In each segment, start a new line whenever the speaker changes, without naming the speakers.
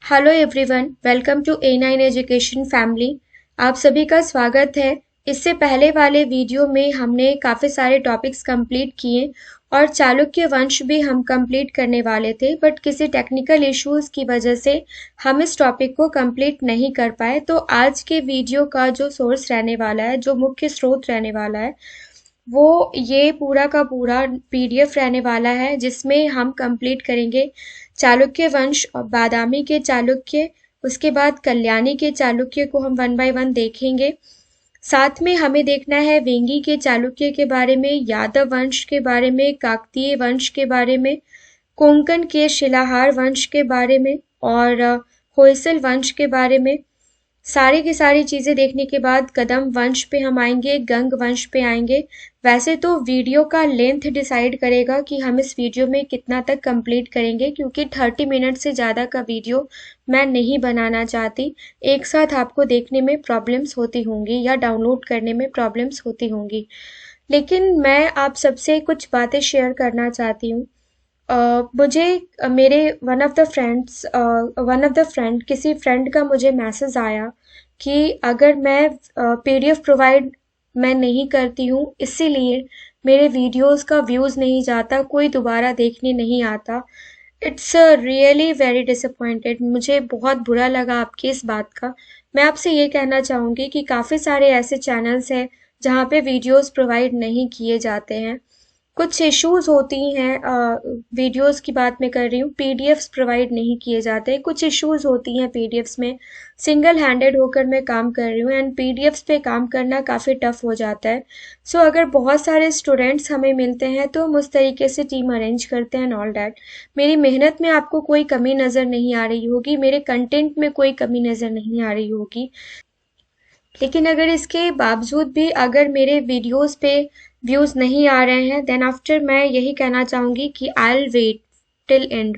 Hello everyone, welcome to A9 education family. आप सभी का स्वागत है। इससे पहले वाले वीडियो में हमने काफ़ी सारे टॉपिक्स कंप्लीट किए और चालुक्य वंश भी हम कंप्लीट करने वाले थे, बट किसी टेक्निकल इश्यूज की वजह से हम इस टॉपिक को कंप्लीट नहीं कर पाए। तो आज के वीडियो का जो सोर्स रहने वाला है, जो मुख्य स्रोत रहने वाला है, वो ये पूरा का पूरा PDF रहने वाला है, जिसमें हम कंप्लीट करेंगे चालुक्य वंश और बादामी के चालुक्य। उसके बाद कल्याणी के चालुक्य को हम वन बाय वन देखेंगे। साथ में हमें देखना है वेंगी के चालुक्य के बारे में, यादव वंश के बारे में, काकतीय वंश के बारे में, कोंकण के शिलाहार वंश के बारे में और होयसल वंश के बारे में। सारी की सारी चीजें देखने के बाद कदम वंश पे हम आएंगे, गंग वंश पे आएंगे। वैसे तो वीडियो का लेंथ डिसाइड करेगा कि हम इस वीडियो में कितना तक कंप्लीट करेंगे, क्योंकि 30 मिनट से ज़्यादा का वीडियो मैं नहीं बनाना चाहती। एक साथ आपको देखने में प्रॉब्लम्स होती होंगी या डाउनलोड करने में प्रॉब्लम्स होती होंगी, लेकिन मैं आप सबसे कुछ बातें शेयर करना चाहती हूँ। मुझे मेरे वन ऑफ द फ्रेंड किसी फ्रेंड का मुझे मैसेज आया कि अगर मैं PDF प्रोवाइड मैं नहीं करती हूँ, इसीलिए मेरे वीडियोस का व्यूज़ नहीं जाता, कोई दोबारा देखने नहीं आता। It's really very disappointed. मुझे बहुत बुरा लगा आपकी इस बात का। मैं आपसे ये कहना चाहूँगी कि काफ़ी सारे ऐसे चैनल्स हैं जहाँ पे वीडियोस प्रोवाइड नहीं किए जाते हैं। कुछ इश्यूज होती हैं, वीडियोस की बात मैं कर रही हूँ, PDFs प्रोवाइड नहीं किए जाते। कुछ इश्यूज होती हैं PDFs में। सिंगल हैंडेड होकर मैं काम कर रही हूँ एंड PDFs पे काम करना काफ़ी टफ हो जाता है। सो अगर बहुत सारे स्टूडेंट्स हमें मिलते हैं तो हम उस तरीके से टीम अरेंज करते हैं एंड ऑल डैट। मेरी मेहनत में आपको कोई कमी नज़र नहीं आ रही होगी, मेरे कंटेंट में कोई कमी नज़र नहीं आ रही होगी, लेकिन अगर इसके बावजूद भी अगर मेरे वीडियोस पे व्यूज़ नहीं आ रहे हैं, देन आफ्टर मैं यही कहना चाहूँगी कि I will wait till end.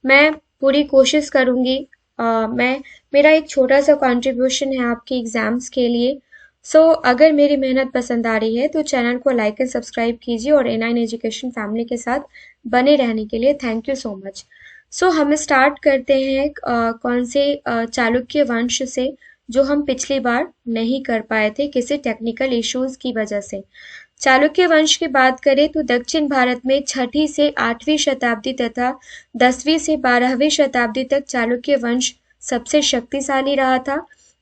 मैं पूरी कोशिश करूँगी। मैं मेरा एक छोटा सा कंट्रीब्यूशन है आपके एग्ज़ाम्स के लिए। सो अगर मेरी मेहनत पसंद आ रही है तो चैनल को लाइक एंड सब्सक्राइब कीजिए और A9 एजुकेशन फैमिली के साथ बने रहने के लिए थैंक यू सो मच। सो हम स्टार्ट करते हैं कौन से चालुक्य वंश से, जो हम पिछली बार नहीं कर पाए थे किसी टेक्निकल इश्यूज की वजह से। चालुक्य वंश की बात करें तो दक्षिण भारत में 6वीं से 8वीं शताब्दी तथा 10वीं से 12वीं शताब्दी तक चालुक्य वंश सबसे शक्तिशाली रहा था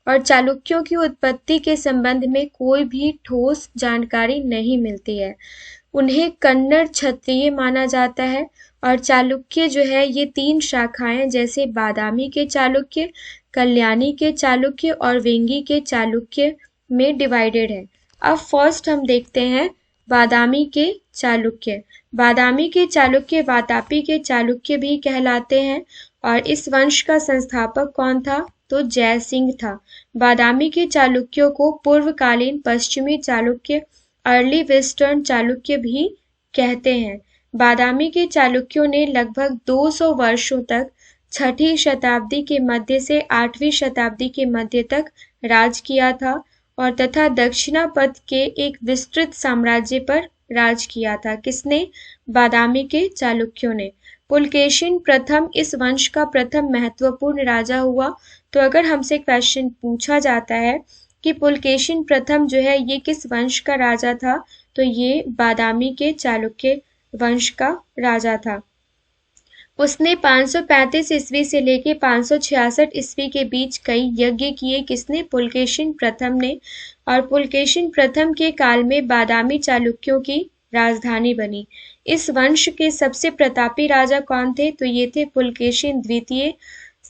और चालुक्यों की उत्पत्ति के संबंध में कोई भी ठोस जानकारी नहीं मिलती है। उन्हें कन्नड़ क्षत्रिय माना जाता है और चालुक्य जो है ये 3 शाखाएं जैसे बादामी के चालुक्य, कल्याणी के चालुक्य और वेंगी के चालुक्य में डिवाइडेड है। अब फर्स्ट हम देखते हैं बादामी के चालुक्य। बादामी के चालुक्य वातापी के चालुक्य भी कहलाते हैं और इस वंश का संस्थापक कौन था? तो जय सिंह था। बादामी के चालुक्यों को पूर्वकालीन पश्चिमी चालुक्य, अर्ली वेस्टर्न चालुक्य भी कहते हैं। बादामी के चालुक्यों ने लगभग 200 वर्षों तक 6वीं शताब्दी के मध्य से 8वीं शताब्दी के मध्य तक राज किया था और तथा दक्षिणापथ के एक विस्तृत साम्राज्य पर राज किया था। किसने? बादामी के चालुक्यों ने। पुलकेशिन प्रथम इस वंश का प्रथम महत्वपूर्ण राजा हुआ। तो अगर हमसे क्वेश्चन पूछा जाता है कि पुलकेशिन प्रथम जो है ये किस वंश का राजा था, तो ये बादामी के चालुक्य वंश का राजा था। उसने 535 ईस्वी से लेके 566 ईस्वी के बीच कई यज्ञ किए। किसने? पुलकेशिन प्रथम ने। और पुलकेशिन प्रथम के काल में बादामी चालुक्यों की राजधानी बनी। इस वंश के सबसे प्रतापी राजा कौन थे? तो ये थे पुलकेशिन द्वितीय,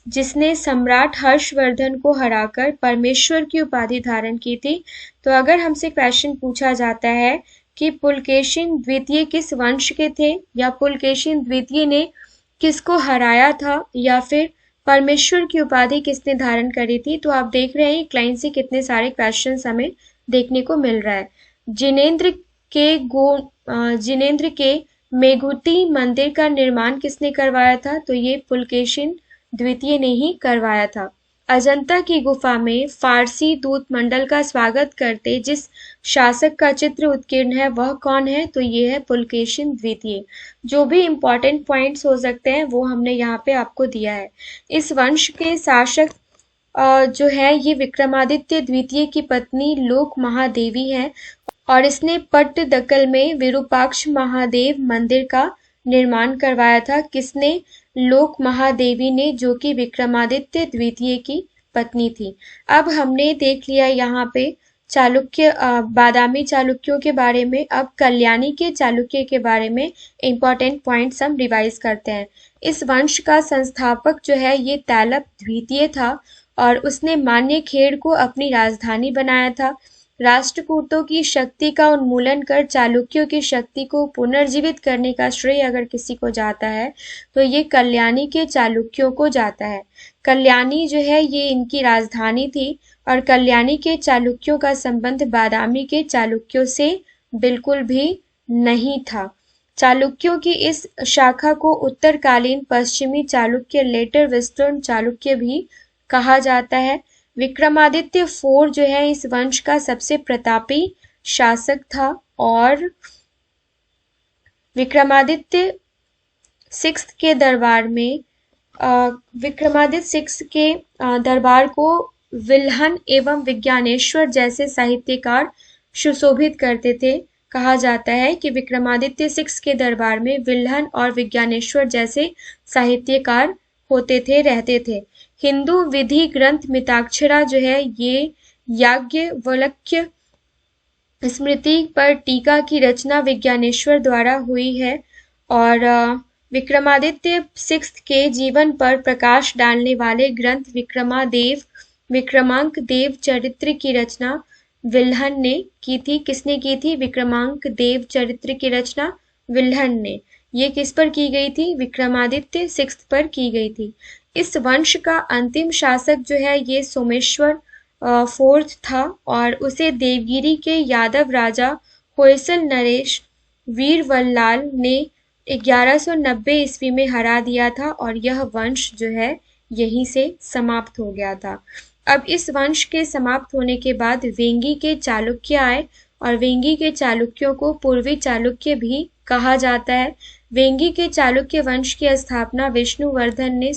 जिसने सम्राट हर्षवर्धन को हराकर परमेश्वर की उपाधि धारण की थी। तो अगर हमसे क्वेश्चन पूछा जाता है कि पुलकेशिन द्वितीय किस वंश के थे या पुलकेशिन द्वितीय ने किसको हराया था या फिर परमेश्वर की उपाधि किसने धारण करी थी, तो आप देख रहे हैं क्लाइन से कितने सारे क्वेश्चंस हमें देखने को मिल रहा है। जिनेंद्र के मेघुती मंदिर का निर्माण किसने करवाया था? तो ये पुलकेशिन द्वितीय ने ही करवाया था। अजंता की गुफा में फारसी दूत मंडल का स्वागत करते जिस शासक का चित्र उत्कीर्ण है वह कौन है? तो ये है पुलकेशिन द्वितीय। जो भी इम्पोर्टेंट पॉइंट्स हो सकते हैं वो हमने यहाँ पे आपको दिया है। इस वंश के शासक जो है ये विक्रमादित्य द्वितीय की पत्नी लोक महादेवी है और इसने पट्टदकल में विरूपाक्ष महादेव मंदिर का निर्माण करवाया था। किसने? लोक महादेवी ने, जो कि विक्रमादित्य द्वितीय की पत्नी थी। अब हमने देख लिया यहाँ पे चालुक्य बादामी चालुक्यों के बारे में। अब कल्याणी के चालुक्य के बारे में इम्पोर्टेंट पॉइंट्स हम रिवाइज करते हैं। इस वंश का संस्थापक जो है ये तैलप द्वितीय था और उसने मान्यखेड़ को अपनी राजधानी बनाया था। राष्ट्रकूटों की शक्ति का उन्मूलन कर चालुक्यों की शक्ति को पुनर्जीवित करने का श्रेय अगर किसी को जाता है तो ये कल्याणी के चालुक्यों को जाता है। कल्याणी जो है ये इनकी राजधानी थी और कल्याणी के चालुक्यों का संबंध बादामी के चालुक्यों से बिल्कुल भी नहीं था। चालुक्यों की इस शाखा को उत्तरकालीन पश्चिमी चालुक्य लेटर वेस्टर्न चालुक्य भी कहा जाता है। विक्रमादित्य IV जो है इस वंश का सबसे प्रतापी शासक था और विक्रमादित्य VI के दरबार में विक्रमादित्य VI के दरबार को विल्हन एवं विज्ञानेश्वर जैसे साहित्यकार सुशोभित करते थे। कहा जाता है कि विक्रमादित्य VI के दरबार में विल्हन और विज्ञानेश्वर जैसे साहित्यकार होते थे, रहते थे। हिंदू विधि ग्रंथ मिताक्षरा जो है ये याज्ञवल्क्य स्मृति पर टीका की रचना विज्ञानेश्वर द्वारा हुई है और विक्रमादित्य VI के जीवन पर प्रकाश डालने वाले ग्रंथ विक्रमांक देव चरित्र की रचना विल्हन ने की थी। किसने की थी? विक्रमांक देव चरित्र की रचना विल्हन ने। ये किस पर की गई थी? विक्रमादित्य VI पर की गई थी। इस वंश का अंतिम शासक जो है ये सोमेश्वर IV था और उसे देवगिरी के यादव राजा होयसल नरेश वीरवल्लाल ने 1190 ईस्वी में हरा दिया था और यह वंश जो है यहीं से समाप्त हो गया था। अब इस वंश के समाप्त होने के बाद वेंगी के चालुक्य आए और वेंगी के चालुक्यों को पूर्वी चालुक्य भी कहा जाता है। वेंगी के चालुक्य वंश की स्थापना विष्णुवर्धन ने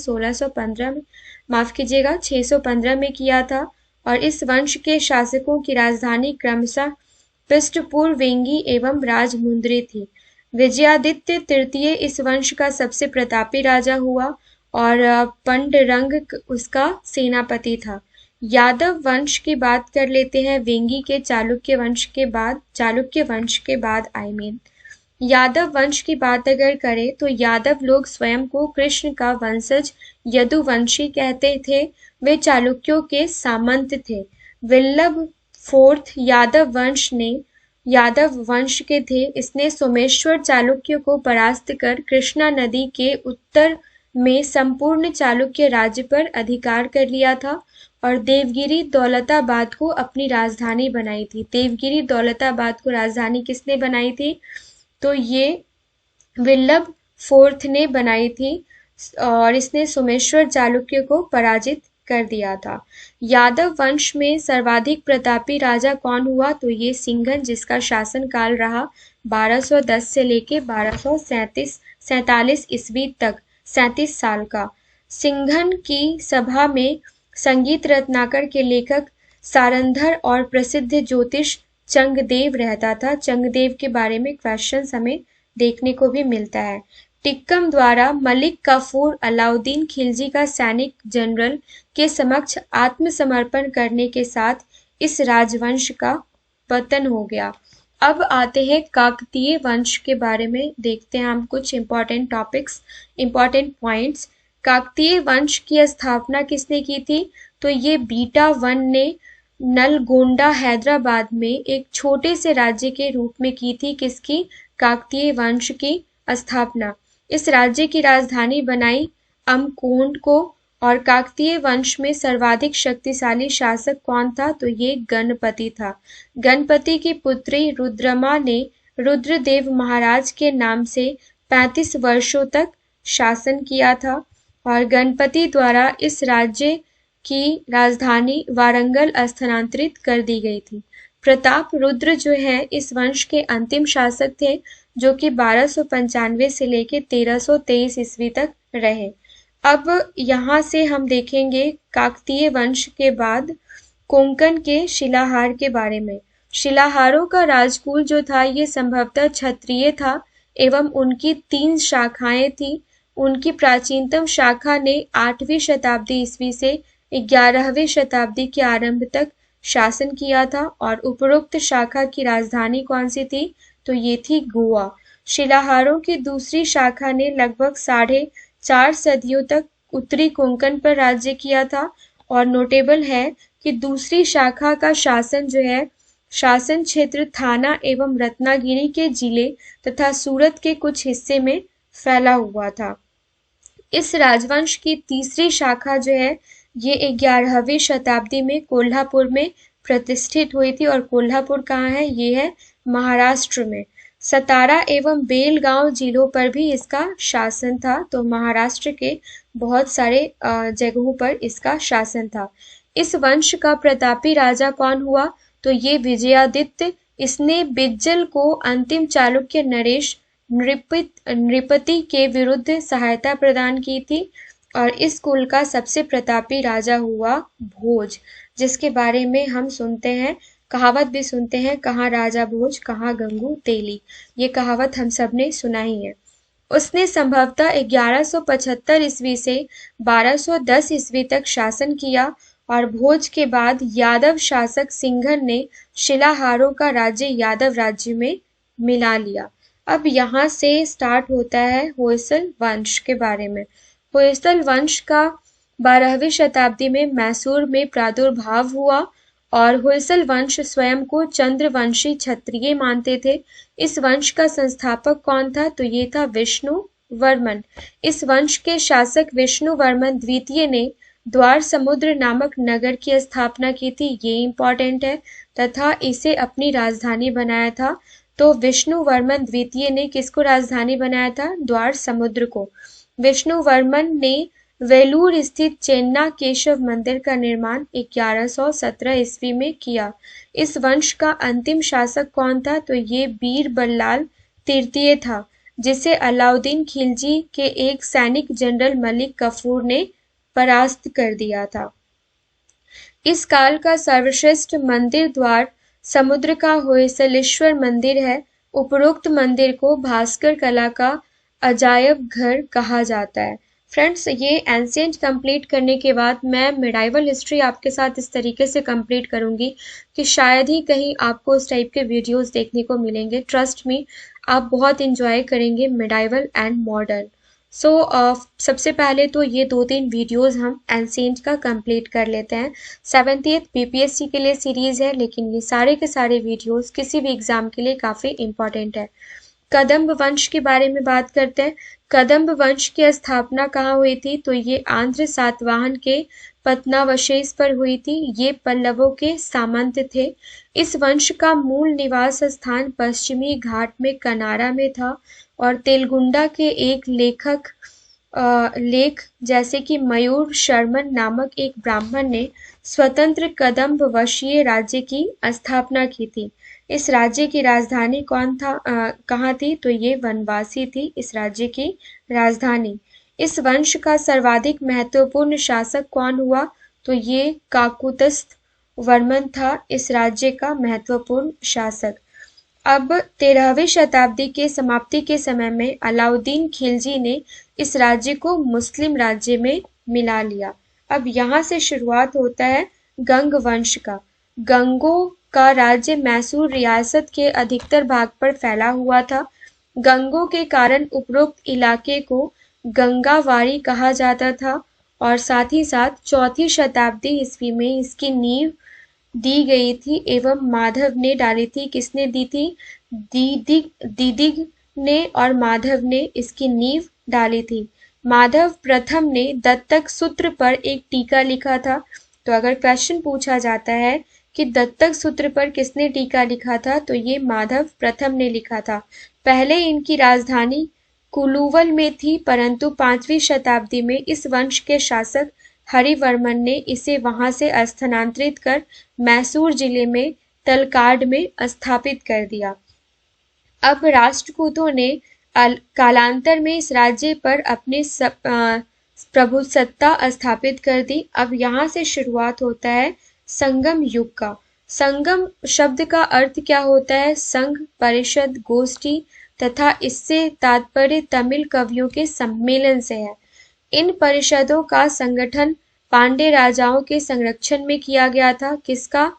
615 में किया था और इस वंश के शासकों की राजधानी क्रमशः पृष्ठपूर वेंगी एवं राजमुंद्री थी। विजयादित्य तृतीय इस वंश का सबसे प्रतापी राजा हुआ और पंडरंग उसका सेनापति था। यादव वंश की बात कर लेते हैं। वेंगी के चालुक्य वंश के बाद यादव वंश की बात अगर करें तो यादव लोग स्वयं को कृष्ण का वंशज यदुवंशी कहते थे। वे चालुक्यों के सामंत थे। वल्लभ IV यादव वंश के थे। इसने सोमेश्वर चालुक्य को परास्त कर कृष्णा नदी के उत्तर में संपूर्ण चालुक्य राज्य पर अधिकार कर लिया था और देवगिरी दौलताबाद को अपनी राजधानी बनाई थी। देवगिरी दौलताबाद को राजधानी किसने बनाई थी? तो ये वल्लभ IV ने बनाई थी और इसने सोमेश्वर चालुक्य को पराजित कर दिया था। यादव वंश में सर्वाधिक प्रतापी राजा कौन हुआ? तो ये सिंघन, जिसका शासन काल रहा 1210 से लेके 1247 ईस्वी तक, 37 साल का। सिंघन की सभा में संगीत रत्नाकर के लेखक सारंधर और प्रसिद्ध ज्योतिष चंगदेव रहता था। चंगदेव के बारे में क्वेश्चंस हमें देखने को भी मिलता है। टिक्कम द्वारा मलिक काफूर अलाउद्दीन खिलजी का सैनिक जनरल के समक्ष आत्मसमर्पण करने के साथ इस राजवंश का पतन हो गया। अब आते हैं काकतीय वंश के बारे में, देखते हैं हम कुछ इम्पोर्टेंट पॉइंट्स। काकतीय वंश की स्थापना किसने की थी? तो ये बीटा वन ने नलगोंडा हैदराबाद में एक छोटे से राज्य के रूप में की थी। किसकी? काकतीय वंश की स्थापना। इस राज्य की राजधानी बनाई अमकोंड को और काकतीय वंश में सर्वाधिक शक्तिशाली शासक कौन था? तो ये गणपति था। गणपति की पुत्री रुद्रमा ने रुद्रदेव महाराज के नाम से 35 वर्षों तक शासन किया था और गणपति द्वारा इस राज्य की राजधानी वारंगल स्थानांतरित कर दी गई थी। प्रताप रुद्र जो है इस वंश के अंतिम शासक थे, जो कि 1295 से लेकर 1323 ईस्वी तक रहे। अब यहाँ से हम देखेंगे काकतीय वंश के बाद कोंकण के शिलाहार के बारे में। शिलाहारों का राजकुल जो था ये संभवतः क्षत्रिय था एवं उनकी 3 शाखाएं थी। उनकी प्राचीनतम शाखा ने 8वीं शताब्दी ईस्वी से 11वीं शताब्दी के आरंभ तक शासन किया था और उपरोक्त शाखा की राजधानी कौन सी थी, तो ये थी गोवा। शिलाहारों की दूसरी शाखा ने लगभग 4.5 सदियों तक उत्तरी कोंकण पर राज्य किया था और नोटेबल है कि दूसरी शाखा का शासन जो है शासन क्षेत्र थाना एवं रत्नागिरी के जिले तथा सूरत के कुछ हिस्से में फैला हुआ था। इस राजवंश की तीसरी शाखा जो है ये 11वीं शताब्दी में कोल्हापुर में प्रतिष्ठित हुई थी और कोल्हापुर कहाँ है, ये है महाराष्ट्र में। सतारा एवं बेलगांव जिलों पर भी इसका शासन था, तो महाराष्ट्र के बहुत सारे जगहों पर इसका शासन था। इस वंश का प्रतापी राजा कौन हुआ, तो ये विजयादित्य। इसने बिज्जल को अंतिम चालुक्य नरेश नृपति के विरुद्ध सहायता प्रदान की थी और इस कुल का सबसे प्रतापी राजा हुआ भोज, जिसके बारे में हम सुनते हैं, कहावत भी सुनते हैं, कहाँ राजा भोज कहाँ गंगू तेली। ये कहावत हम सब ने सुना ही है। उसने संभवतः 1175 ईस्वी से 1210 ईस्वी तक शासन किया और भोज के बाद यादव शासक सिंघन ने शिलाहारों का राज्य यादव राज्य में मिला लिया। अब यहाँ से स्टार्ट होता है होयसल वंश के बारे में। होयसल वंश का 12वीं शताब्दी में मैसूर में प्रादुर्भाव हुआ और होयसल वंश स्वयं को चंद्रवंशी क्षत्रिय मानते थे। इस वंश का संस्थापक कौन था, तो ये था विष्णु वर्मन। इस वंश के शासक विष्णु वर्मन द्वितीय ने द्वार समुद्र नामक नगर की स्थापना की थी, ये इंपॉर्टेंट है, तथा इसे अपनी राजधानी बनाया था। तो विष्णु वर्मन द्वितीय ने किसको राजधानी बनाया था, द्वार समुद्र को। विष्णु वर्मन ने वेलूर स्थित चेन्ना केशव मंदिर का निर्माण 1117 ईस्वी में किया। इस वंश का अंतिम शासक कौन था, तो ये बीरबललाल तृतीय था, जिसे अलाउद्दीन खिलजी के एक सैनिक जनरल मलिक कफूर ने परास्त कर दिया था। इस काल का सर्वश्रेष्ठ मंदिर द्वार समुद्र का होयसलेश्वर मंदिर है। उपरोक्त मंदिर को भास्कर कला का अजायब घर कहा जाता है। फ्रेंड्स, ये एंशिएंट कंप्लीट करने के बाद मैं मिडाइवल हिस्ट्री आपके साथ इस तरीके से कंप्लीट करूंगी कि शायद ही कहीं आपको उस टाइप के वीडियोस देखने को मिलेंगे। ट्रस्ट मी, आप बहुत इंजॉय करेंगे मिडाइवल एंड मॉडर्न। सो सबसे पहले तो ये 2-3 वीडियोस हम एंशिएंट का कंप्लीट कर लेते हैं। 7th बीपीएससी के लिए सीरीज़ है, लेकिन ये सारे के सारे वीडियोस किसी भी एग्ज़ाम के लिए काफ़ी इम्पॉर्टेंट है। कदम्ब वंश के बारे में बात करते हैं। कदम्ब वंश की स्थापना कहाँ हुई थी, तो ये आंध्र सातवाहन के पतनावशेष पर हुई थी। ये पल्लवों के सामंत थे। इस वंश का मूल निवास स्थान पश्चिमी घाट में कनारा में था और तेलगुंडा के एक लेख जैसे कि मयूर शर्मन नामक एक ब्राह्मण ने स्वतंत्र कदम्ब वंशीय राज्य की स्थापना की थी। इस राज्य की राजधानी कहाँ थी, तो ये वनवासी थी इस राज्य की राजधानी। इस वंश का सर्वाधिक महत्वपूर्ण शासक कौन हुआ, तो ये काकुत्स्थ वर्मन था इस राज्य का महत्वपूर्ण शासक। अब 13वीं शताब्दी के समाप्ति के समय में अलाउद्दीन खिलजी ने इस राज्य को मुस्लिम राज्य में मिला लिया। अब यहाँ से शुरुआत होता है गंग वंश का। गंगों का राज्य मैसूर रियासत के अधिकतर भाग पर फैला हुआ था। गंगों के कारण उपरोक्त इलाके को गंगावाड़ी कहा जाता था और साथ ही साथ 4वीं शताब्दी ईस्वी में इसकी नींव दी गई थी एवं माधव ने डाली थी। किसने दी थी, दीदिग ने और माधव ने इसकी नींव डाली थी। माधव प्रथम ने दत्तक सूत्र पर एक टीका लिखा था। तो अगर क्वेश्चन पूछा जाता है कि दत्तक सूत्र पर किसने टीका लिखा था, तो ये माधव प्रथम ने लिखा था। पहले इनकी राजधानी कुलूवल में थी, परंतु 5वीं शताब्दी में इस वंश के शासक हरिवर्मन ने इसे वहां से स्थानांतरित कर मैसूर जिले में तलकाड में स्थापित कर दिया। अब राष्ट्रकूटों ने कालांतर में इस राज्य पर अपनी प्रभुसत्ता स्थापित कर दी। अब यहाँ से शुरुआत होता है संगम युग का। संगम शब्द का अर्थ क्या होता है? संघ, परिषद, गोष्ठी तथा इससे तात्पर्य तमिल कवियों के सम्मेलन से है। इन परिषदों का संगठन पांड्य राजाओं के संरक्षण में किया गया था। किसका?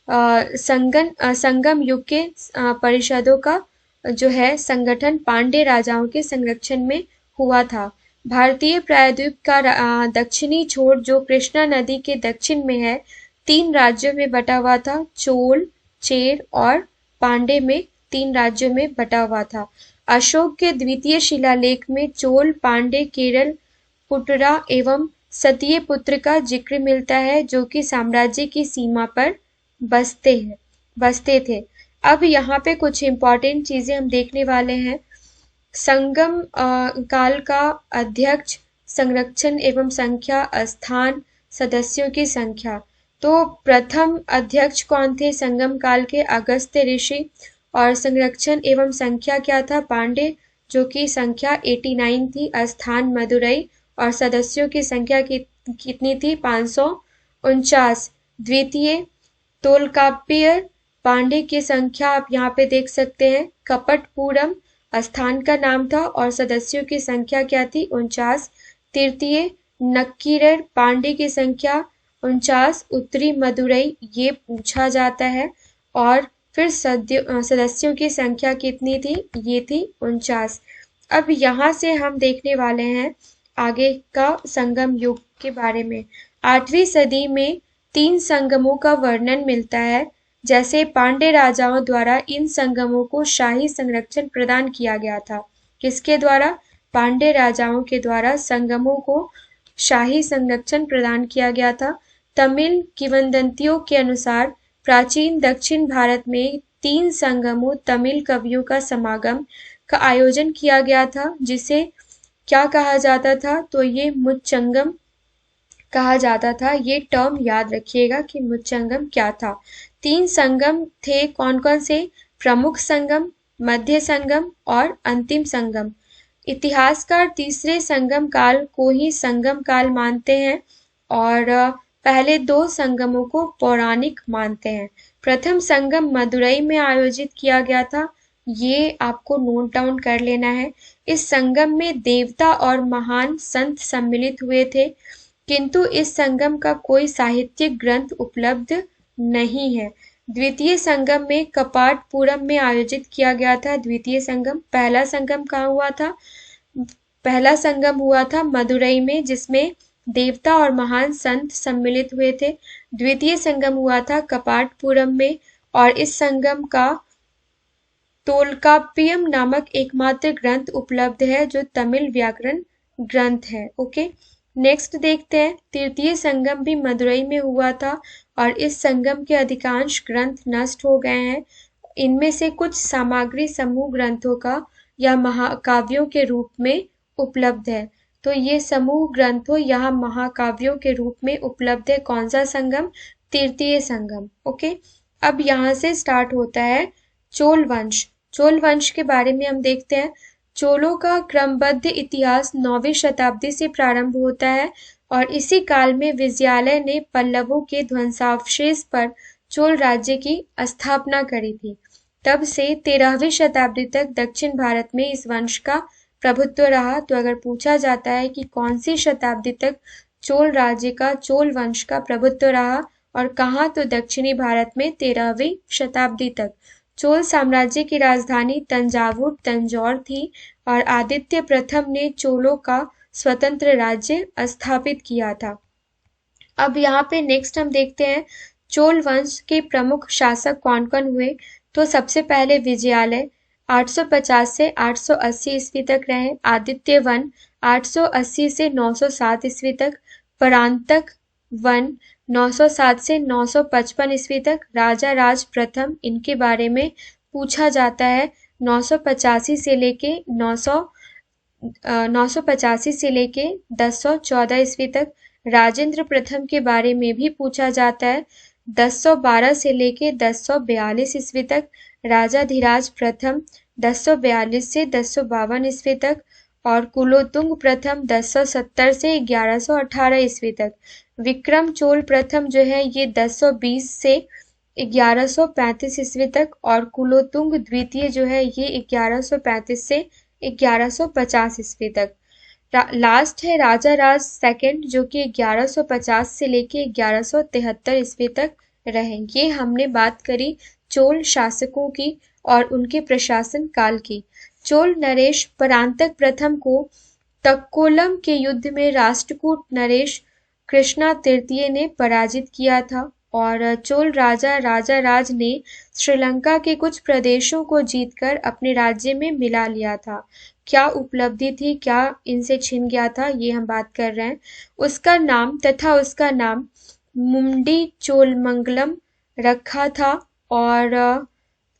संगम युग के परिषदों का जो है संगठन पांड्य राजाओं के संरक्षण में हुआ था। भारतीय प्रायद्वीप का दक्षिणी छोर जो कृष्णा नदी के दक्षिण में है 3 राज्यों में बटा हुआ था। चोल, चेर और पांड्य में 3 राज्यों में बटा हुआ था। अशोक के द्वितीय शिलालेख में चोल, पांड्य, केरल, पुटरा एवं सतीय पुत्र का जिक्र मिलता है जो कि साम्राज्य की सीमा पर बसते थे। अब यहाँ पे कुछ इम्पोर्टेंट चीजें हम देखने वाले हैं। संगम काल का अध्यक्ष, संरक्षण एवं संख्या, स्थान, सदस्यों की संख्या। तो प्रथम अध्यक्ष कौन थे संगम काल के? अगस्त्य ऋषि। और संरक्षण एवं संख्या क्या था? पांडे, जो कि संख्या 89 थी। स्थान मदुरई और सदस्यों की संख्या कितनी थी? 549। द्वितीय तोलकाप्पियर पांडे की संख्या आप यहाँ पे देख सकते हैं। कपटपुरम स्थान का नाम था और सदस्यों की संख्या क्या थी? 49। तृतीय नक्कीरर पांडे की संख्या 49। उत्तरी मदुरई ये पूछा जाता है। और फिर सदस्यों की संख्या कितनी थी? ये थी 49। अब यहाँ से हम देखने वाले हैं आगे का संगम युग के बारे में। 8वीं सदी में 3 संगमों का वर्णन मिलता है। जैसे पांड्य राजाओं द्वारा इन संगमों को शाही संरक्षण प्रदान किया गया था। किसके द्वारा? पांड्य राजाओं के द्वारा संगमों को शाही संरक्षण प्रदान किया गया था। तमिल किंवदंतियों के अनुसार प्राचीन दक्षिण भारत में 3 संगमों तमिल कवियों का समागम का आयोजन किया गया था, जिसे क्या कहा जाता था? तो ये मुच्चंगम कहा जाता था। ये टर्म याद रखिएगा कि मुच्चंगम क्या था। 3 संगम थे, कौन कौन से? प्रमुख संगम, मध्य संगम और अंतिम संगम। इतिहासकार तीसरे संगम काल को ही संगम काल मानते हैं और पहले 2 संगमों को पौराणिक मानते हैं। प्रथम संगम मदुरई में आयोजित किया गया था। ये आपको नोट डाउन कर लेना है। इस संगम में देवता और महान संत सम्मिलित हुए थे, किंतु इस संगम का कोई साहित्यिक ग्रंथ उपलब्ध नहीं है। द्वितीय संगम में कपाटपुरम में आयोजित किया गया था। द्वितीय संगम। पहला संगम कहाँ हुआ था? पहला संगम हुआ था मदुरई में, जिसमें देवता और महान संत सम्मिलित हुए थे। द्वितीय संगम हुआ था कपाटपुरम में और इस संगम का तोल्काप्पियम नामक एकमात्र ग्रंथ उपलब्ध है जो तमिल व्याकरण ग्रंथ है। ओके, नेक्स्ट देखते हैं। तृतीय संगम भी मदुरई में हुआ था और इस संगम के अधिकांश ग्रंथ नष्ट हो गए हैं। इनमें से कुछ सामग्री समूह ग्रंथों का या महाकाव्यों के रूप में उपलब्ध है। तो ये समूह ग्रंथों या महाकाव्यों के रूप में उपलब्ध है। कौन सा संगम? तृतीय संगम। ओके, अब यहाँ से स्टार्ट होता है चोल वंश। चोल वंश के बारे में हम देखते हैं। चोलों का क्रमबद्ध इतिहास 9वीं शताब्दी से प्रारंभ होता है और इसी काल में विजयालय ने पल्लवों के ध्वंसावशेष पर चोल राज्य की स्थापना करी थी। तब से 13वीं शताब्दी तक दक्षिण भारत में इस वंश का प्रभुत्व रहा। तो अगर पूछा जाता है कि कौन सी शताब्दी तक चोल राज्य का, चोल वंश का प्रभुत्व रहा और कहाँ, तो दक्षिणी भारत में 13वीं शताब्दी तक। चोल साम्राज्य की राजधानी तंजौर थी और आदित्य प्रथम ने चोलों का स्वतंत्र राज्य स्थापित किया था। अब यहाँ पे नेक्स्ट हम देखते हैं चोल वंश के प्रमुख शासक कौन कौन हुए। तो सबसे पहले विजयालय 850 से 880 ईस्वी तक रहे। आदित्य वन 880 से 907 ईस्वी तक। परांतक वन 907 से 955 ईस्वी तक। राजा राज प्रथम, इनके बारे में पूछा जाता है। 985 से लेके 985 से लेके 1014 ईस्वी तक। राजेंद्र प्रथम के बारे में भी पूछा जाता है। 1012 से लेके 1042 ईस्वी तक राजाधिराज प्रथम, 1042 से 1052 ईस्वी तक, और कुलोत्तुंग प्रथम 1070 से 1118 ईस्वी तक। विक्रम चोल प्रथम जो है ये 1020 से 1135 ईस्वी तक, और कुलोत्तुंग द्वितीय जो है ये 1135 से 1150 ईस्वी तक। लास्ट है राजा राज सेकंड जो कि 1150 से लेके 1173 ईस्वी तक रहे। ये हमने बात करी चोल शासकों की और उनके प्रशासन काल की। चोल नरेश परांतक प्रथम को तक्कोलम के युद्ध में राष्ट्रकूट नरेश कृष्णा तृतीय ने पराजित किया था, और चोल राजा राजा राज ने श्रीलंका के कुछ प्रदेशों को जीतकर अपने राज्य में मिला लिया था। क्या उपलब्धि थी, क्या इनसे छिन गया था, ये हम बात कर रहे हैं। उसका नाम मुंडी चोलमंगलम रखा था, और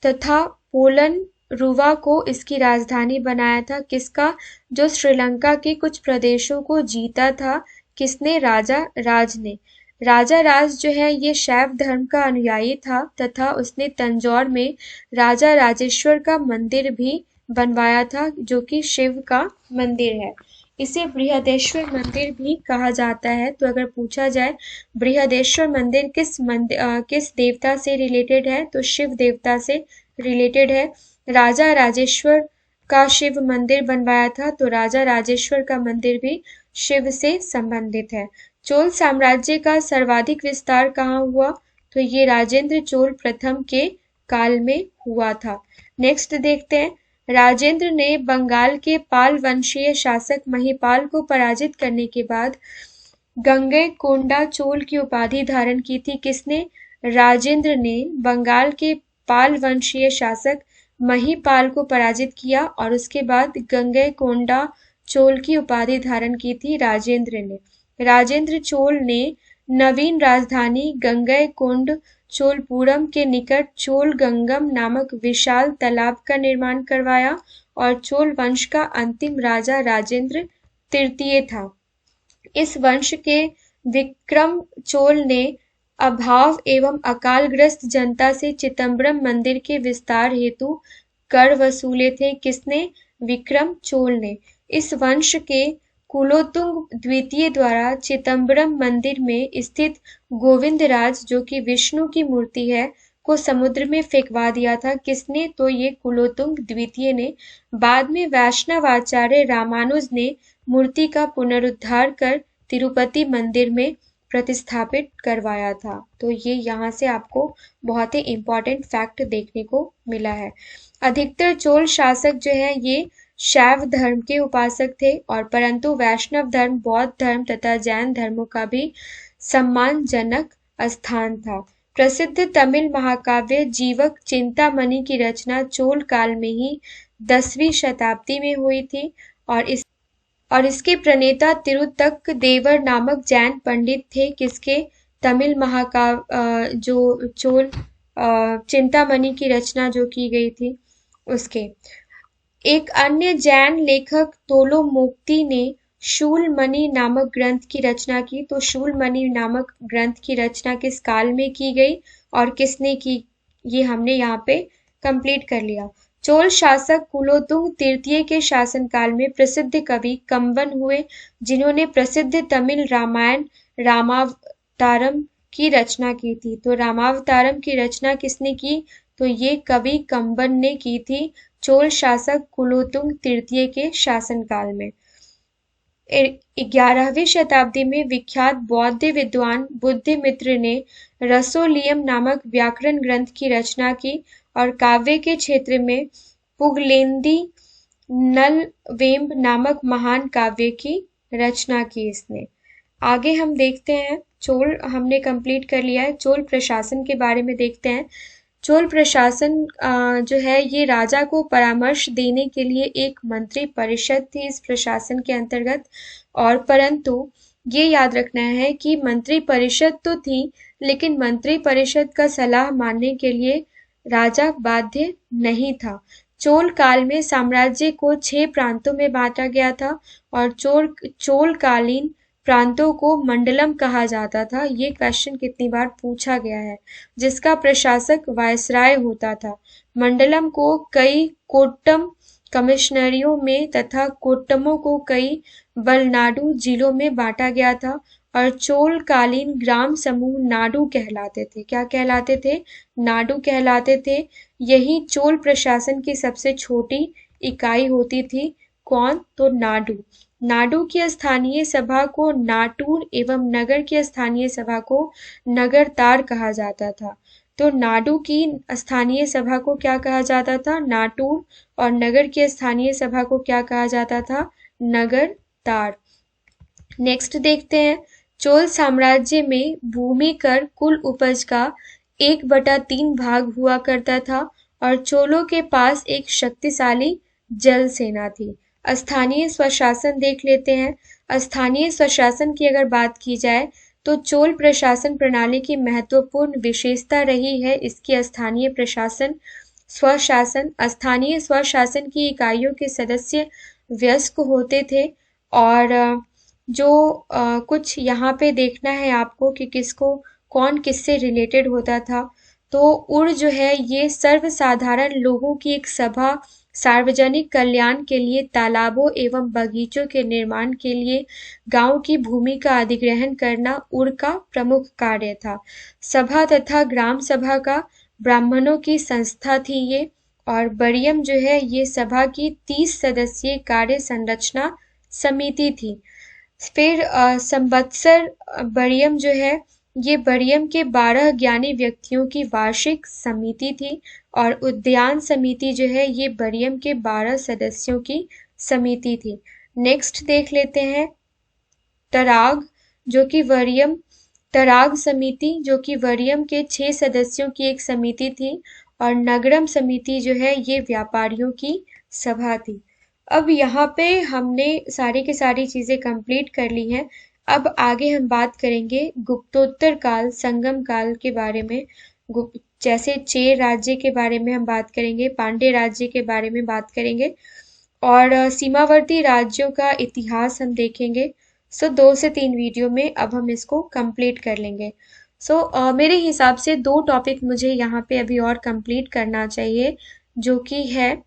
तथा पोलन रुवा को इसकी राजधानी बनाया था। किसका? जो श्रीलंका के कुछ प्रदेशों को जीता था। किसने? राजा राज ने। राजा राज जो है ये शैव धर्म का अनुयायी था, तथा उसने तंजौर में राजा राजेश्वर का मंदिर भी बनवाया था, जो कि शिव का मंदिर है। इसे बृहदेश्वर मंदिर भी कहा जाता है। तो अगर पूछा जाए बृहदेश्वर मंदिर किस देवता से रिलेटेड है, तो शिव देवता से रिलेटेड है। राजा राजेश्वर का शिव मंदिर बनवाया था, तो राजा राजेश्वर का मंदिर भी शिव से संबंधित है। चोल साम्राज्य का सर्वाधिक विस्तार कहाँ हुआ? तो ये राजेंद्र चोल प्रथम के काल में हुआ था। नेक्स्ट देखते हैं। राजेंद्र ने बंगाल के पाल वंशीय शासक महिपाल को पराजित करने के बाद गंगईकोंडा चोल की उपाधि धारण की थी। किसने? राजेंद्र ने बंगाल के पाल वंशीय शासक महिपाल को पराजित किया, और उसके बाद गंगईकोंडा चोल की उपाधि धारण की थी राजेंद्र ने। राजेंद्र चोल ने नवीन राजधानी गंगईकोंड चोलपुरम के निकट चोलगंगम नामक विशाल तालाब का निर्माण करवाया, और चोल वंश का अंतिम राजा राजेंद्र तृतीय था। इस वंश के विक्रम चोल ने अभाव एवं अकालग्रस्त जनता से चिदंबरम मंदिर के विस्तार हेतु कर वसूले थे। किसने? विक्रम चोल ने। इस वंश के कुलोत्तुंग द्वितीय द्वारा चिदंबरम मंदिर में स्थित गोविंदराज जो कि विष्णु की मूर्ति है को समुद्र में फेंकवा दिया था। किसने? तो ये कुलोत्तुंग द्वितीय ने। बाद में वैष्णवाचार्य रामानुज ने मूर्ति का पुनरुद्धार कर तिरुपति मंदिर में प्रतिस्थापित करवाया था। तो ये यहाँ से आपको बहुत ही इम्पोर्टेंट फैक्ट देखने को मिला है। अधिकतर चोल शासक जो है ये शैव धर्म के उपासक थे, और परंतु वैष्णव धर्म, बौद्ध धर्म तथा जैन धर्मों का भी सम्मानजनक स्थान था। प्रसिद्ध तमिल महाकाव्य जीवक चिंतामणि की रचना चोल काल में ही 10वीं शताब्दी में हुई थी, और इसके प्रणेता तिरुतक्क देवर नामक जैन पंडित थे। किसके? तमिल महाकाव्य जो चोल चिंतामणि की रचना जो की गई थी उसके। एक अन्य जैन लेखक तोलोमोक्ति ने शूलमणि नामक ग्रंथ की रचना की। तो शूलमणि नामक ग्रंथ की रचना किस काल में की गई और किसने की, ये हमने यहाँ पे कंप्लीट कर लिया। चोल शासक कुलोत्तुंग तृतीय के शासनकाल में प्रसिद्ध कवि कंबन हुए, जिन्होंने प्रसिद्ध तमिल रामायण रामावतारम की रचना की थी। तो रामावतारम की रचना किसने की? तो ये कवि कंबन ने की थी चोल शासक कुलोत्तुंग तृतीय के शासनकाल में। 11वीं शताब्दी में विख्यात बौद्ध विद्वान बुद्धिमित्र ने रसोलियम नामक व्याकरण ग्रंथ की रचना की, और काव्य के क्षेत्र में पुगलेंदी नलवेम्ब नामक महान काव्य की रचना की इसने। आगे हम देखते हैं, चोल हमने कंप्लीट कर लिया है। चोल प्रशासन के बारे में देखते हैं। चोल प्रशासन जो है ये राजा को परामर्श देने के लिए एक मंत्री परिषद थी इस प्रशासन के अंतर्गत, और परंतु ये याद रखना है कि मंत्री परिषद तो थी, लेकिन मंत्री परिषद का सलाह मानने के लिए राजा बाध्य नहीं था। चोल काल में साम्राज्य को 6 प्रांतों में बांटा गया था, और चोल कालीन प्रांतों को मंडलम कहा जाता था? ये क्वेश्चन कितनी बार पूछा गया है। जिसका प्रशासक वायसराय होता था। मंडलम को कई कोट्टम कमिश्नरियों में तथा कोट्टमों को कई वलनाडु जिलों में बांटा गया था और चोलकालीन ग्राम समूह नाडु कहलाते थे। क्या कहलाते थे? नाडु कहलाते थे। यही चोल प्रशासन की सबसे छोटी इकाई होती थी। कौन? तो नाडु। नाडु की स्थानीय सभा को नाटूर एवं नगर की स्थानीय सभा को नगरतार कहा जाता था। तो नाडु की स्थानीय सभा को क्या कहा जाता था? नाटूर। और नगर की स्थानीय सभा को क्या कहा जाता था? नगरतार। नेक्स्ट देखते हैं। चोल साम्राज्य में भूमि कर कुल उपज का 1/3 भाग हुआ करता था और चोलों के पास एक शक्तिशाली जल सेना थी। स्थानीय स्वशासन देख लेते हैं। स्थानीय स्वशासन की अगर बात की जाए तो चोल प्रशासन प्रणाली की महत्वपूर्ण विशेषता रही है इसकी स्थानीय प्रशासन स्वशासन। स्थानीय स्वशासन की इकाइयों के सदस्य वयस्क होते थे और जो कुछ यहाँ पे देखना है आपको कि किसको कौन किससे रिलेटेड होता था। तो उड़ जो है ये सर्वसाधारण लोगों की एक सभा सार्वजनिक कल्याण के लिए तालाबों एवं बगीचों के निर्माण के लिए गांव की भूमि का अधिग्रहण करना उड़ का प्रमुख कार्य था। सभा तथा ग्राम सभा का ब्राह्मणों की संस्था थी ये। और बरियम जो है ये सभा की 30 सदस्यीय कार्य संरचना समिति थी। फिर संवत्सर बरियम जो है ये बरियम के 12 ज्ञानी व्यक्तियों की वार्षिक समिति थी और उद्यान समिति जो है ये बरियम के 12 सदस्यों की समिति थी। नेक्स्ट देख लेते हैं तराग जो कि वरियम तराग समिति जो कि वरियम के 6 सदस्यों की एक समिति थी और नगरम समिति जो है ये व्यापारियों की सभा थी। अब यहाँ पे हमने सारी की सारी चीजें कंप्लीट कर ली हैं। अब आगे हम बात करेंगे गुप्तोत्तर काल संगम काल के बारे में। जैसे चेर राज्य के बारे में हम बात करेंगे, पांड्य राज्य के बारे में बात करेंगे और सीमावर्ती राज्यों का इतिहास हम देखेंगे। सो 2 से 3 वीडियो में अब हम इसको कंप्लीट कर लेंगे। मेरे हिसाब से 2 टॉपिक मुझे यहाँ पे अभी और कंप्लीट करना चाहिए जो कि है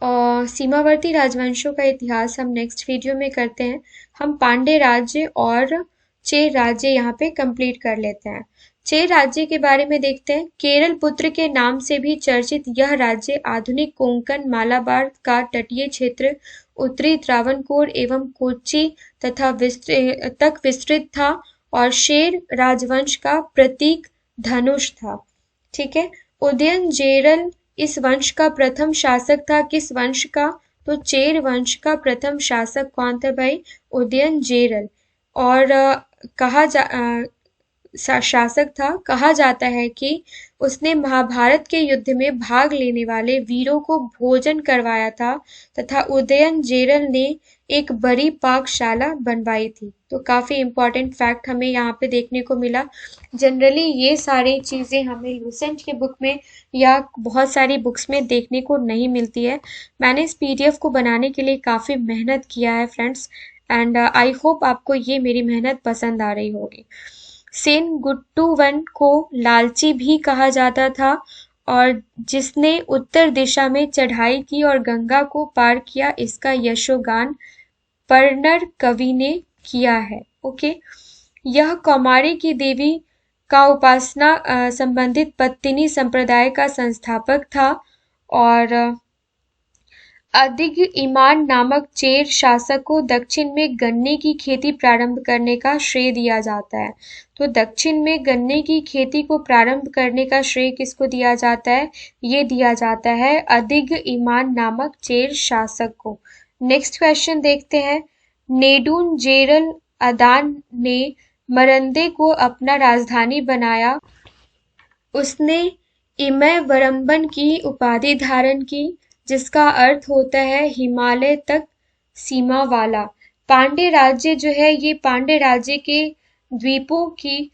सीमावर्ती राजवंशों का इतिहास हम नेक्स्ट वीडियो में करते हैं। हम पांड्य राज्य और चेर राज्य यहाँ पे कंप्लीट कर लेते हैं। चेर राज्य के बारे में देखते हैं। केरल पुत्र के नाम से भी चर्चित यह राज्य आधुनिक कोंकण मालाबार का तटीय क्षेत्र उत्तरी त्रावणकोर एवं कोच्चि तथा तक विस्तृत था और शेर राजवंश का प्रतीक धनुष था। ठीक है। उदयनजेरल इस वंश का प्रथम शासक था। किस वंश का? तो चेर वंश का प्रथम शासक कौन था भाई? उदयनजेरल। और शासक था। कहा जाता है कि उसने महाभारत के युद्ध में भाग लेने वाले वीरों को भोजन करवाया था तथा उदयनजेरल ने एक बड़ी पाकशाला बनवाई थी। तो काफी इंपॉर्टेंट फैक्ट हमें यहाँ पे देखने को मिला। जनरली ये सारी चीजें हमें लूसेंट के बुक में या बहुत सारी बुक्स में देखने को नहीं मिलती है। मैंने इस पीडीएफ को बनाने के लिए काफी मेहनत किया है फ्रेंड्स एंड आई होप आपको ये मेरी मेहनत पसंद आ रही होगी। सेनगुट्टुवन को लालची भी कहा जाता था और जिसने उत्तर दिशा में चढ़ाई की और गंगा को पार किया इसका यशोगान परनर कवि ने किया है। ओके। यह कौमारी की देवी का उपासना संबंधित पत्तिनी संप्रदाय का संस्थापक था और अधिक ईमान नामक चेर शासक को दक्षिण में गन्ने की खेती प्रारंभ करने का श्रेय दिया जाता है। तो दक्षिण में गन्ने की खेती को प्रारंभ करने का श्रेय किसको दिया जाता है? ये दिया जाता है अधिक ईमान नामक चेर शासक को। नेक्स्ट क्वेश्चन देखते हैं। नेडुंजेरल अदान ने मरंदे को अपना राजधानी बनाया। उसने इमयवरम्बन की उपाधि धारण की जिसका अर्थ होता है हिमालय तक सीमा वाला। पांड्य राज्य जो है ये पांड्य राज्य के द्वीपों की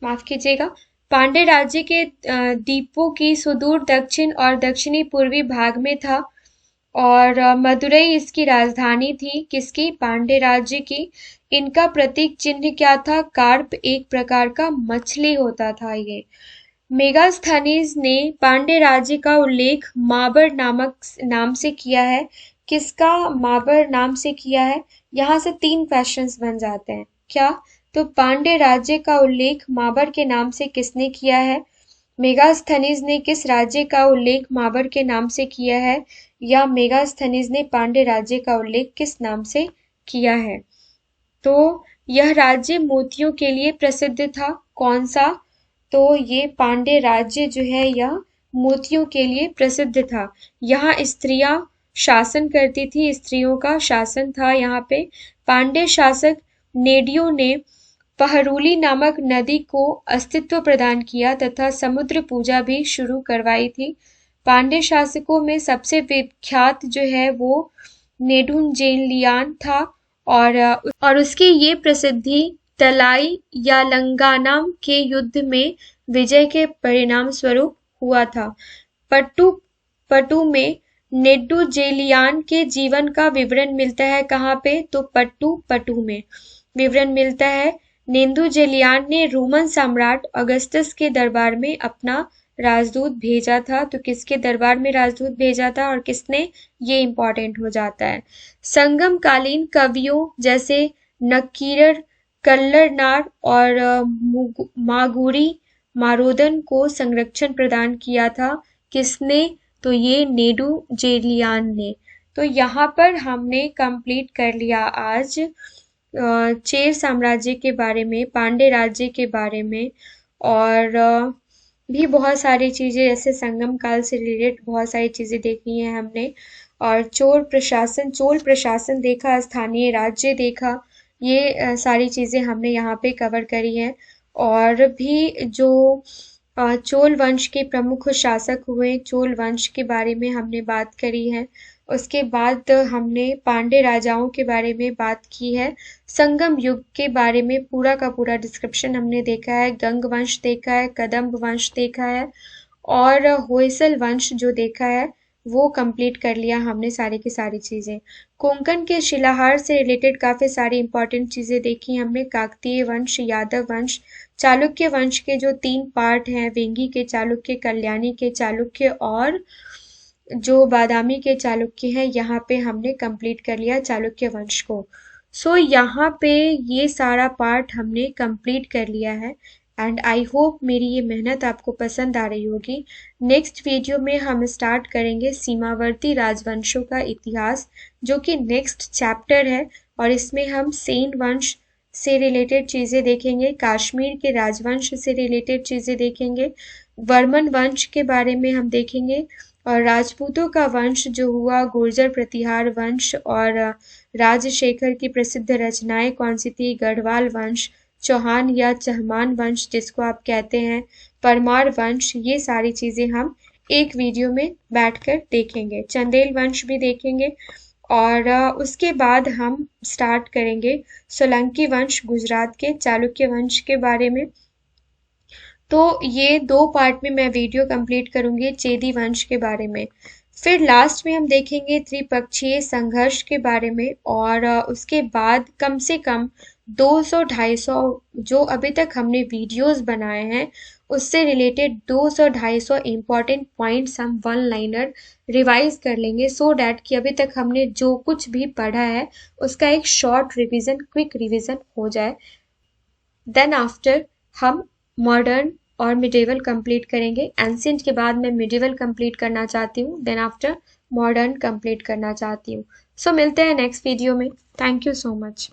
माफ कीजिएगा पांड्य राज्य के द्वीपों की सुदूर दक्षिण और दक्षिणी पूर्वी भाग में था। और मदुरई इसकी राजधानी थी, किसकी? पांड्य राज्य की। इनका प्रतीक चिन्ह क्या था? कार्प, एक प्रकार का मछली होता था ये। मेगास्थनीज ने पांड्य राज्य का उल्लेख माबर नामक नाम से किया है। किसका माबर नाम से किया है? यहाँ से 3 क्वेश्चंस बन जाते हैं। क्या? तो पांड्य राज्य का उल्लेख माबर के नाम से किसने किया है? मेगास्थनीज ने किस राज्य का उल्लेख माबर के नाम से किया है? या मेगास्थनीज ने पांड्य राज्य का उल्लेख किस नाम से किया है? तो यह राज्य मोतियों के लिए प्रसिद्ध था। कौन सा? तो ये पांड्य राज्य जो है यह मोतियों के लिए प्रसिद्ध था। यहाँ स्त्रियां शासन करती थी, स्त्रियों का शासन था यहाँ पे। पांड्य शासक नेडियो ने पहरुली नामक नदी को अस्तित्व प्रदान किया तथा समुद्र पूजा भी शुरू करवाई थी। पांड्य शासकों में सबसे विख्यात जो है वो नेडुंजेलियान था और उसकी ये प्रसिद्धि तलाई या लंगानाम के युद्ध में विजय के परिणाम स्वरूप हुआ था। पट्टू पटु में नेडुंजेलियान के जीवन का विवरण मिलता है। कहाँ पे? तो पट्टू में विवरण मिलता है। नेदुंजेलियान ने रोमन सम्राट अगस्टस के दरबार में अपना राजदूत भेजा था। तो किसके दरबार में राजदूत भेजा था और किसने? ये इंपॉर्टेंट हो जाता है। संगम कालीन कवियों जैसे नक्कीरर, कल्लरनार और मागुरी मारोदन को संरक्षण प्रदान किया था। किसने? तो ये नेडुंजेलियान ने। तो यहाँ पर हमने कंप्लीट कर लिया आज चेर साम्राज्य के बारे में, पांड्य राज्य के बारे में, और भी बहुत सारी चीजें जैसे संगम काल से रिलेटेड बहुत सारी चीजें देखी हैं हमने। और चोल प्रशासन देखा, स्थानीय राज्य देखा, ये सारी चीजें हमने यहाँ पे कवर करी हैं। और भी जो चोल वंश के प्रमुख शासक हुए, चोल वंश के बारे में हमने बात करी है। उसके बाद हमने पांड्य राजाओं के बारे में बात की है। संगम युग के बारे में पूरा का पूरा डिस्क्रिप्शन हमने देखा है। गंग वंश देखा है, कदम्ब वंश देखा है और होयसल वंश जो देखा है वो कंप्लीट कर लिया हमने सारी की सारी चीजें। कोंकण के शिलाहार से रिलेटेड काफी सारी इंपॉर्टेंट चीजें देखी हमने। काकतीय वंश, यादव वंश, चालुक्य वंश के जो 3 पार्ट हैं, वेंगी के चालुक्य, कल्याणी के चालुक्य और जो बादामी के चालुक्य हैं, यहाँ पे हमने कंप्लीट कर लिया चालुक्य वंश को। सो यहाँ पे ये सारा पार्ट हमने कंप्लीट कर लिया है एंड आई होप मेरी ये मेहनत आपको पसंद आ रही होगी। नेक्स्ट वीडियो में हम स्टार्ट करेंगे सीमावर्ती राजवंशों का इतिहास, जो कि नेक्स्ट चैप्टर है और इसमें हम सेन वंश से रिलेटेड चीजें देखेंगे, कश्मीर के राजवंश से रिलेटेड चीजें देखेंगे, वर्मन वंश के बारे में हम देखेंगे और राजपूतों का वंश जो हुआ, गुर्जर प्रतिहार वंश और राजशेखर की प्रसिद्ध रचनाएं कौन सी थी? गढ़वाल वंश, चौहान या चहमान वंश जिसको आप कहते हैं, परमार वंश, ये सारी चीजें हम एक वीडियो में बैठकर देखेंगे। चंदेल वंश भी देखेंगे और उसके बाद हम स्टार्ट करेंगे सोलंकी वंश, गुजरात के चालुक्य वंश के बारे में। तो ये 2 पार्ट में मैं वीडियो कंप्लीट करूंगी चेदी वंश के बारे में। फिर लास्ट में हम देखेंगे त्रिपक्षीय संघर्ष के बारे में और उसके बाद कम से कम 200-250 जो अभी तक हमने वीडियोस बनाए हैं उससे रिलेटेड 200-250 इम्पॉर्टेंट पॉइंट्स हम वन लाइनर रिवाइज कर लेंगे, सो डैट कि अभी तक हमने जो कुछ भी पढ़ा है उसका एक शॉर्ट रिवीजन, क्विक रिवीजन हो जाए। देन आफ्टर हम मॉडर्न और मिडिवल कंप्लीट करेंगे। एंशिएंट के बाद मैं मिडिवल कंप्लीट करना चाहती हूँ, देन आफ्टर मॉडर्न कंप्लीट करना चाहती हूँ। सो मिलते हैं नेक्स्ट वीडियो में। Thank you so much.